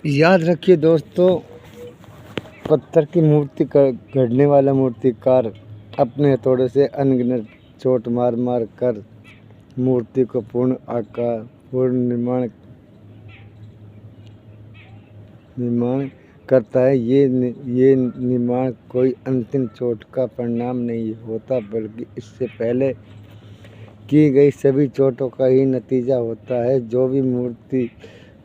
याद रखिए दोस्तों, पत्थर की मूर्ति गढ़ने वाला मूर्तिकार अपने हथौड़े से अनगिनत चोट मार मार कर मूर्ति को पूर्ण आकार पूर्ण निर्माण करता है। ये निर्माण कोई अंतिम चोट का परिणाम नहीं होता, बल्कि इससे पहले की गई सभी चोटों का ही नतीजा होता है। जो भी मूर्ति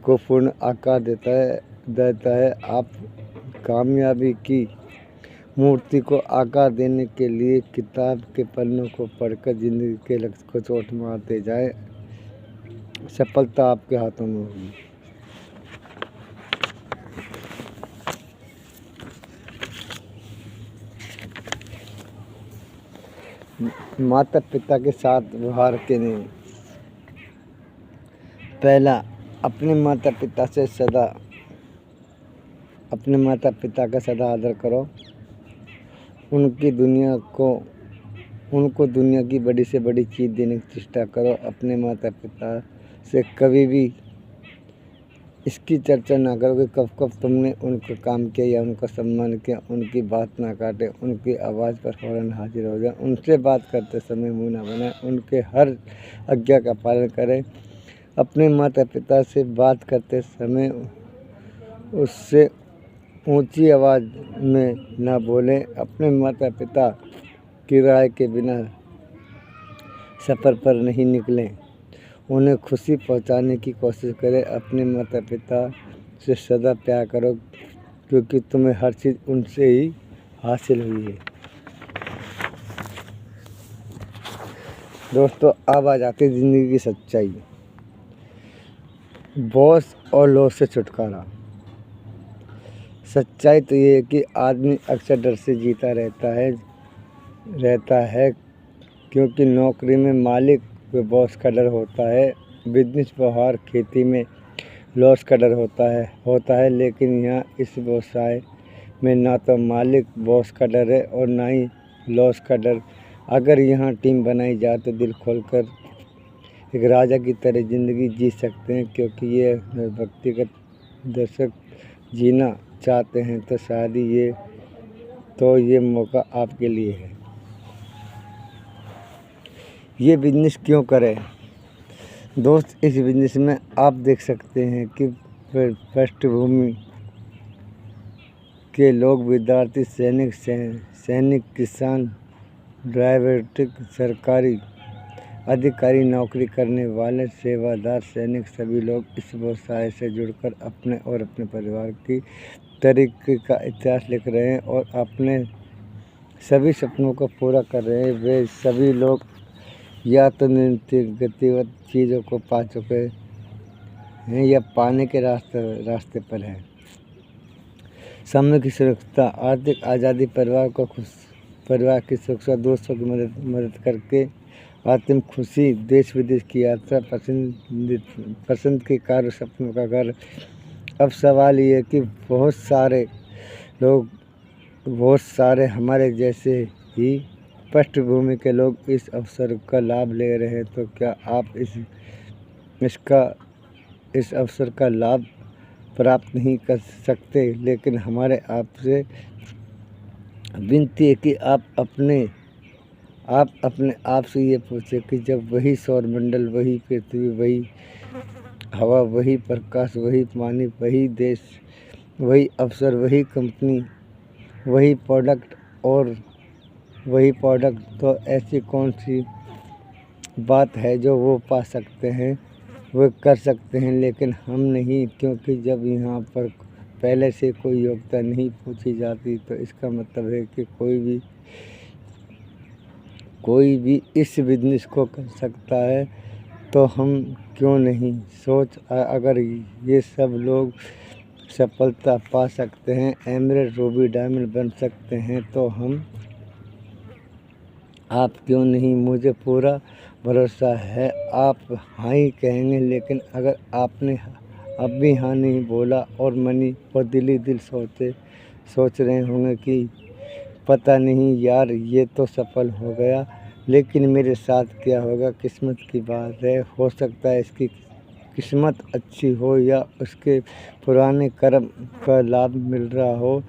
को पूर्ण आकार देता है। आप कामयाबी की मूर्ति को आकार देने के लिए किताब के पन्नों को पढ़कर जिंदगी के लक्ष्य को चोट मारते जाए, सफलता आपके हाथों में होगी। माता पिता के साथ व्यवहार के नियम। पहला, अपने माता पिता का सदा आदर करो। उनको दुनिया की बड़ी से बड़ी चीज़ देने की चेष्टा करो। अपने माता पिता से कभी भी इसकी चर्चा ना करो कि कब तुमने उनका काम किया या उनका सम्मान किया। उनकी बात ना काटे, उनकी आवाज़ पर फौरन हाजिर हो जाए। उनसे बात करते समय मुँह ना बनाए, उनके हर आज्ञा का पालन करें। अपने माता पिता से बात करते समय उससे ऊंची आवाज़ में ना बोलें। अपने माता पिता की राय के बिना सफ़र पर नहीं निकलें। उन्हें खुशी पहुंचाने की कोशिश करें। अपने माता पिता से सदा प्यार करो, क्योंकि तुम्हें हर चीज़ उनसे ही हासिल हुई है। दोस्तों, अब आ जाती है ज़िंदगी की सच्चाई। बॉस और लॉस से छुटकारा। सच्चाई तो ये है कि आदमी अक्सर डर से जीता रहता है, क्योंकि नौकरी में मालिक व बॉस का डर होता है। बिजनेस, व्यवहार, खेती में लॉस का डर होता है। लेकिन यहाँ इस व्यवसाय में ना तो मालिक बॉस का डर है और ना ही लॉस का डर। अगर यहाँ टीम बनाई जाए तो दिल खोलकर एक राजा की तरह ज़िंदगी जी सकते हैं। क्योंकि ये व्यक्तिगत दर्शक जीना चाहते हैं तो शायद ये मौका आपके लिए है। ये बिजनेस क्यों करें? दोस्त, इस बिजनेस में आप देख सकते हैं कि पृष्ठभूमि के लोग, विद्यार्थी, सैनिक, किसान, ड्राइवर, सरकारी अधिकारी, नौकरी करने वाले, सेवादार, सैनिक, सभी लोग इस व्यवसाय से जुड़कर अपने और अपने परिवार की तरक्की का इतिहास लिख रहे हैं और अपने सभी सपनों को पूरा कर रहे हैं। वे सभी लोग या तो गतिवत चीज़ों को पा चुके हैं या पाने के रास्ते पर हैं। समय की सुरक्षा, आर्थिक आज़ादी, परिवार की सुरक्षा, दोस्तों की मदद करके आत्म खुशी, देश विदेश की यात्रा, पसंद के कार्य, सपनों का घर। अब सवाल ये है कि बहुत सारे हमारे जैसे ही पृष्ठभूमि के लोग इस अवसर का लाभ ले रहे हैं। तो क्या आप इस अवसर का लाभ प्राप्त नहीं कर सकते? लेकिन हमारे आपसे विनती है कि आप अपने आप से ये पूछें कि जब वही सौरमंडल, वही पृथ्वी, वही हवा, वही प्रकाश, वही पानी, वही देश, वही अवसर, वही कंपनी, वही प्रोडक्ट, तो ऐसी कौन सी बात है जो वो पा सकते हैं, वो कर सकते हैं, लेकिन हम नहीं? क्योंकि जब यहाँ पर पहले से कोई योग्यता नहीं पूछी जाती तो इसका मतलब है कि कोई भी इस बिजनेस को कर सकता है, तो हम क्यों नहीं? अगर ये सब लोग सफलता पा सकते हैं, एमरेल्ड, रूबी, डायमंड बन सकते हैं, तो आप क्यों नहीं? मुझे पूरा भरोसा है आप हाँ ही कहेंगे। लेकिन अगर आपने अब भी हाँ नहीं बोला और मनी और दिल सोच रहे होंगे कि पता नहीं यार, ये तो सफल हो गया, लेकिन मेरे साथ क्या होगा? किस्मत की बात है, हो सकता है इसकी किस्मत अच्छी हो या उसके पुराने कर्म का लाभ मिल रहा हो,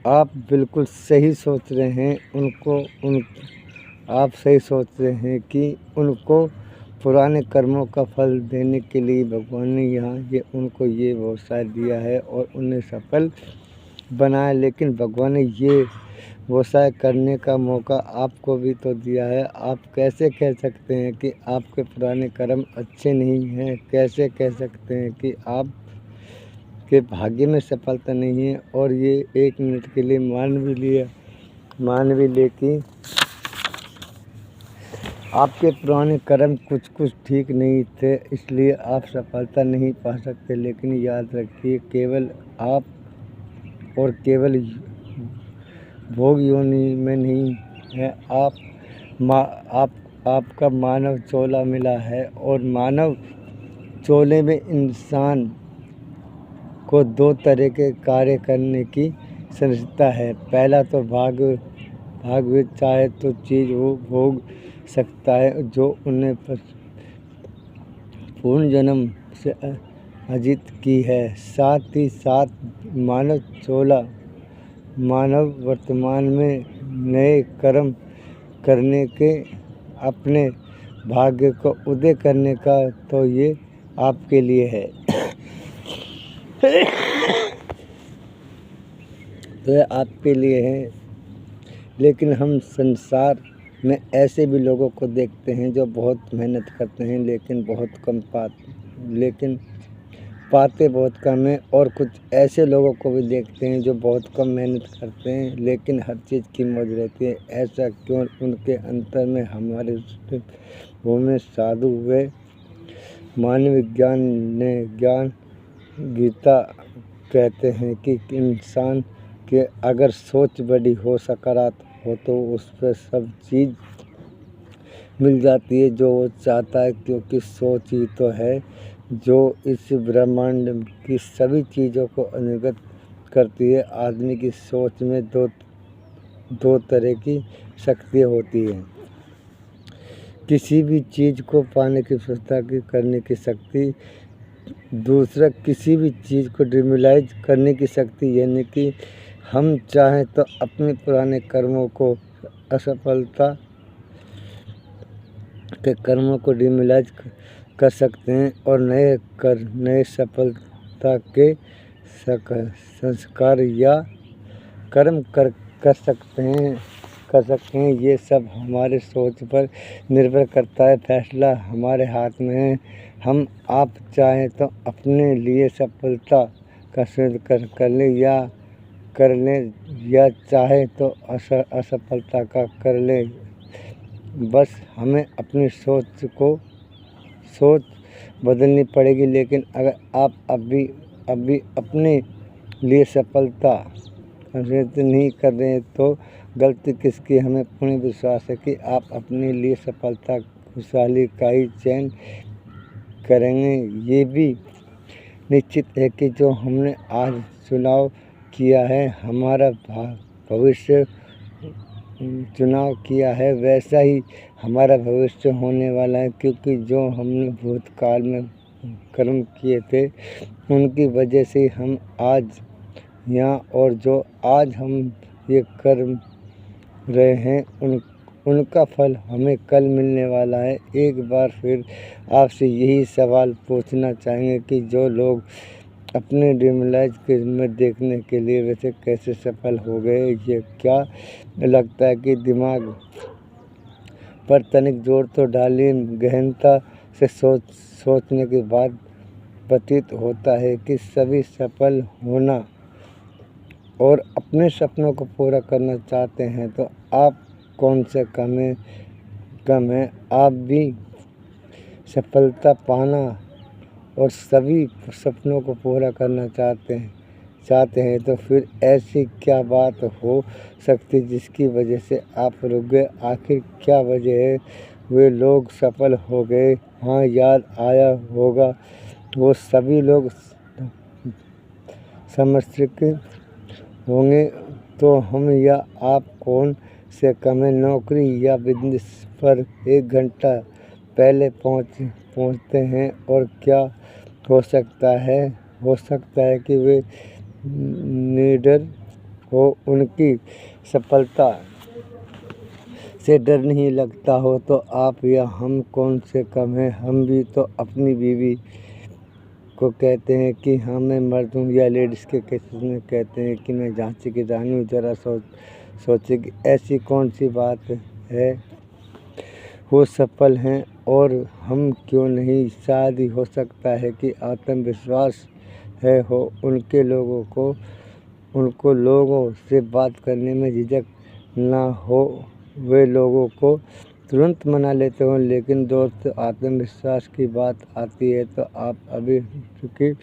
आप बिल्कुल सही सोच रहे हैं। आप सही सोच रहे हैं कि उनको पुराने कर्मों का फल देने के लिए भगवान ने यहाँ उनको ये व्यवसाय दिया है और उन्हें सफल बनाया। लेकिन भगवान ने ये व्यवसाय करने का मौका आपको भी तो दिया है। आप कैसे कह सकते हैं कि आपके पुराने कर्म अच्छे नहीं हैं? कैसे कह सकते हैं कि आप के भाग्य में सफलता नहीं है? और ये 1 मिनट के लिए मान भी ले कि आपके पुराने कर्म कुछ ठीक नहीं थे, इसलिए आप सफलता नहीं पा सकते। लेकिन याद रखिए, केवल आप और केवल भोग योनि में नहीं है, आपका मानव चोला मिला है और मानव चोले में इंसान को 2 तरह के कार्य करने की संरचना है। पहला तो भाग्य चाहे तो चीज़ वो भोग सकता है जो उन्हें पूर्ण जन्म से अर्जित की है। साथ ही साथ मानव वर्तमान में नए कर्म करने के अपने भाग्य को उदय करने का, तो ये आपके लिए है। तो ये आपके लिए है। लेकिन हम संसार में ऐसे भी लोगों को देखते हैं जो बहुत मेहनत करते हैं लेकिन पाते बहुत कम हैं, और कुछ ऐसे लोगों को भी देखते हैं जो बहुत कम मेहनत करते हैं लेकिन हर चीज़ की मौज रहती है। ऐसा क्यों? उनके अंतर में हमारे में साधु हुए मानव ज्ञान गीता कहते हैं कि इंसान के अगर सोच बड़ी हो, सकारात्मक हो, तो उस पर सब चीज़ मिल जाती है जो वो चाहता है, क्योंकि सोच ही तो है जो इस ब्रह्मांड की सभी चीज़ों को अनुगत करती है। आदमी की सोच में दो तरह की शक्तियाँ होती हैं। किसी भी चीज़ को पाने की सोचता की करने की शक्ति, दूसरा किसी भी चीज़ को डिमोलाइज करने की शक्ति, यानी कि हम चाहें तो अपने पुराने कर्मों को असफलता के कर्मों को डिमोलाइज कर सकते हैं और नए सफलता के संस्कार या कर्म कर सकते हैं। ये सब हमारे सोच पर निर्भर करता है। फैसला हमारे हाथ में है। आप चाहें तो अपने लिए सफलता का स्वीकार कर लें या चाहे तो असफलता का कर लें। बस हमें अपनी सोच बदलनी पड़ेगी। लेकिन अगर आप अभी अपने लिए सफलता नहीं कर रहे हैं तो गलती किसकी? हमें पूर्ण विश्वास है कि आप अपने लिए सफलता खुशहाली का ही चयन करेंगे। ये भी निश्चित है कि जो हमने आज चुनाव किया है, हमारा भविष्य चुनाव किया है, वैसा ही हमारा भविष्य होने वाला है। क्योंकि जो हमने भूतकाल में कर्म किए थे, उनकी वजह से हम आज यहाँ, और जो आज हम ये कर्म रहे हैं उनका फल हमें कल मिलने वाला है। एक बार फिर आपसे यही सवाल पूछना चाहेंगे कि जो लोग अपने डिमोलाइज में देखने के लिए वैसे कैसे सफल हो गए? ये क्या लगता है कि दिमाग पर तनिक जोर तो डालिए। गहनता से सोचने के बाद प्रतीत होता है कि सभी सफल होना और अपने सपनों को पूरा करना चाहते हैं, तो आप कौन से कम है? आप भी सफलता पाना और सभी सपनों को पूरा करना चाहते हैं, तो फिर ऐसी क्या बात हो सकती जिसकी वजह से आप रुक गए? आखिर क्या वजह है? वे लोग सफल हो गए। हाँ, याद आया होगा, वो सभी लोग समर्थित होंगे। तो हम या आप कौन से कम है? नौकरी या बिजनेस पर 1 घंटा पहले पहुंचते हैं और क्या हो सकता है कि वे निडर हो, उनकी सफलता से डर नहीं लगता हो, तो आप या हम कौन से कम हैं। हम भी तो अपनी बीवी को कहते हैं कि हाँ मैं मर्द हूँ, या लेडीज़ के केसेस में कहते हैं कि मैं झांसी की रानी हूँ। ज़रा सोचे कि ऐसी कौन सी बात है, वो सफल हैं और हम क्यों नहीं। शायद ही हो सकता है कि आत्मविश्वास है हो उनको लोगों से बात करने में झिझक ना हो, वे लोगों को तुरंत मना लेते हो। लेकिन दोस्त, आत्मविश्वास की बात आती है तो क्योंकि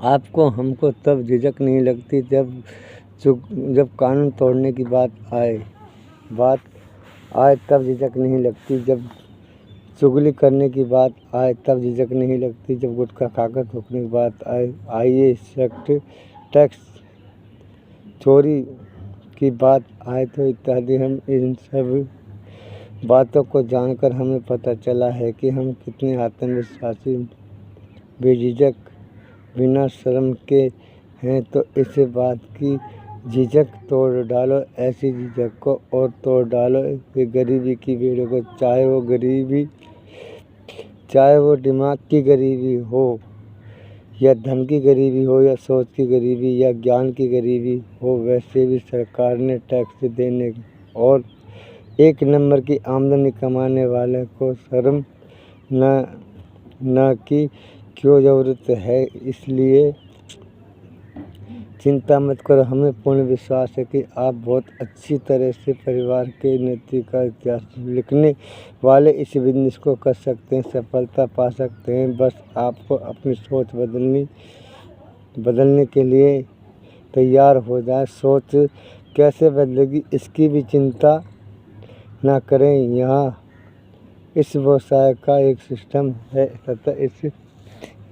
आपको हमको तब झिझक नहीं लगती जब कानून तोड़ने की बात आए तब झिझक नहीं लगती, जब चुगली करने की बात आए तब झिझक नहीं लगती, जब गुटखा खाकर थूकने की बात आए टैक्स चोरी की बात आए तो इत्यादि। हम इन सब बातों को जानकर हमें पता चला है कि हम कितने आत्मविश्वासी, बेझिझक, बिना शर्म के हैं। तो इस बात की झिझक तोड़ डालो, ऐसी झिझक को और तोड़ डालो कि गरीबी की भीड़ को, चाहे वो दिमाग की गरीबी हो, या धन की गरीबी हो, या सोच की गरीबी, या ज्ञान की गरीबी हो। वैसे भी सरकार ने टैक्स देने और एक नंबर की आमदनी कमाने वाले को शर्म न की क्यों ज़रूरत है। इसलिए चिंता मत करो, हमें पूर्ण विश्वास है कि आप बहुत अच्छी तरह से परिवार के नीति का इतिहास लिखने वाले इस बिजनेस को कर सकते हैं, सफलता पा सकते हैं। बस आपको अपनी सोच बदलने के लिए तैयार हो जाए। सोच कैसे बदलेगी इसकी भी चिंता ना करें। यहाँ इस व्यवसाय का एक सिस्टम है तथा इस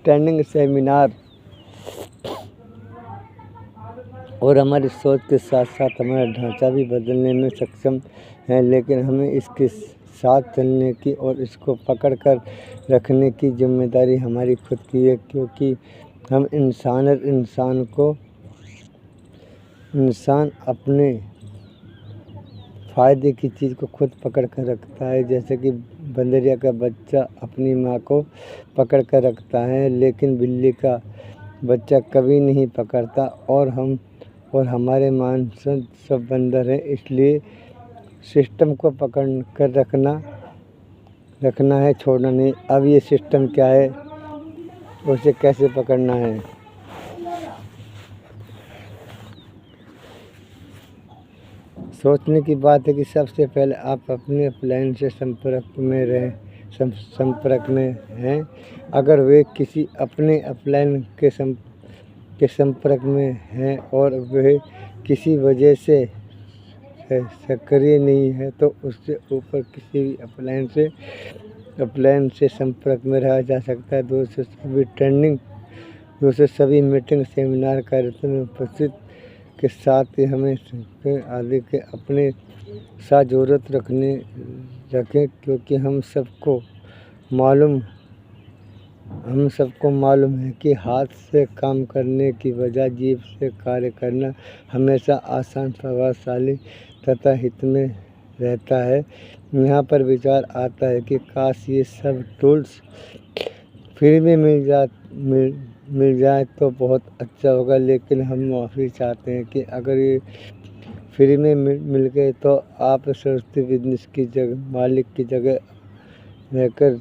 ट्रेनिंग सेमिनार और हमारी सोच के साथ साथ हमारा ढांचा भी बदलने में सक्षम है। लेकिन हमें इसके साथ चलने की और इसको पकड़ कर रखने की जिम्मेदारी हमारी खुद की है, क्योंकि हम इंसान अपने फ़ायदे की चीज़ को खुद पकड़ कर रखता है। जैसे कि बंदरिया का बच्चा अपनी माँ को पकड़ कर रखता है, लेकिन बिल्ली का बच्चा कभी नहीं पकड़ता। और हमारे मानस सब बंदर हैं, इसलिए सिस्टम को पकड़ कर रखना है, छोड़ना नहीं। अब ये सिस्टम क्या है, उसे कैसे पकड़ना है। सोचने की बात है कि सबसे पहले आप अपने अपलाइन से संपर्क में हैं। अगर वे किसी अपने अपलाइन के संपर्क में हैं और वह किसी वजह से सक्रिय नहीं है, तो उससे ऊपर किसी भी अपलाइन से संपर्क में रहा जा सकता है। दूसरे सभी मीटिंग, सेमिनार, कार्यक्रम में उपस्थित के साथ ही हमें आदि के अपने साथ ज़रूरत रखें, क्योंकि हम सबको मालूम है कि हाथ से काम करने की बजाय जीभ से कार्य करना हमेशा आसान, प्रभावशाली तथा हित में रहता है। यहाँ पर विचार आता है कि काश ये सब टूल्स फ्री में मिल जाए तो बहुत अच्छा होगा। लेकिन हम माफ़ी चाहते हैं कि अगर ये फ्री में मिल गए तो आप सरस्वती बिजनेस की मालिक की जगह रहकर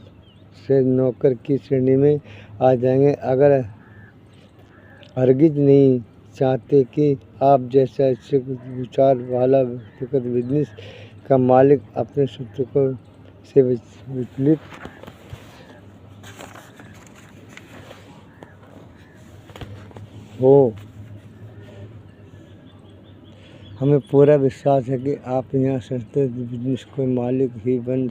से नौकर की श्रेणी में आ जाएंगे। अगर हरगिज नहीं चाहते कि आप जैसा विचार वाला व्यक्तिगत बिजनेस का मालिक अपने शत्रु से विचलित हो। हमें पूरा विश्वास है कि आप यहाँ संस्था बिजनेस को मालिक ही बन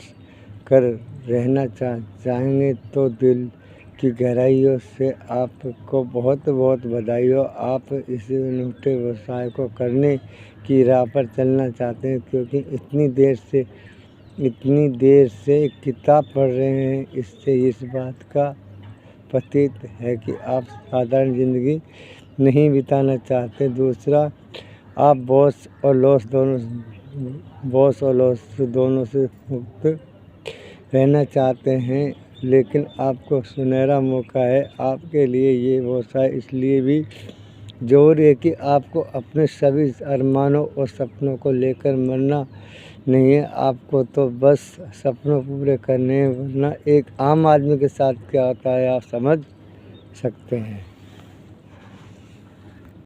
कर रहना चाहेंगे। तो दिल की गहराइयों से आपको बहुत बहुत बधाई हो। आप इस अनूठे व्यवसाय को करने की राह पर चलना चाहते हैं, क्योंकि इतनी देर से किताब पढ़ रहे हैं। इससे इस बात का प्रतीत है कि आप साधारण ज़िंदगी नहीं बिताना चाहते। दूसरा, आप बॉस और लॉस दोनों से मुक्त रहना चाहते हैं, लेकिन आपको सुनहरा मौका है आपके लिए ये व्यवसाय इसलिए भी ज़रूरी है कि आपको अपने सभी अरमानों और सपनों को लेकर मरना नहीं है। आपको तो बस सपनों पूरे करने हैं, वरना एक आम आदमी के साथ क्या होता है आप समझ सकते हैं।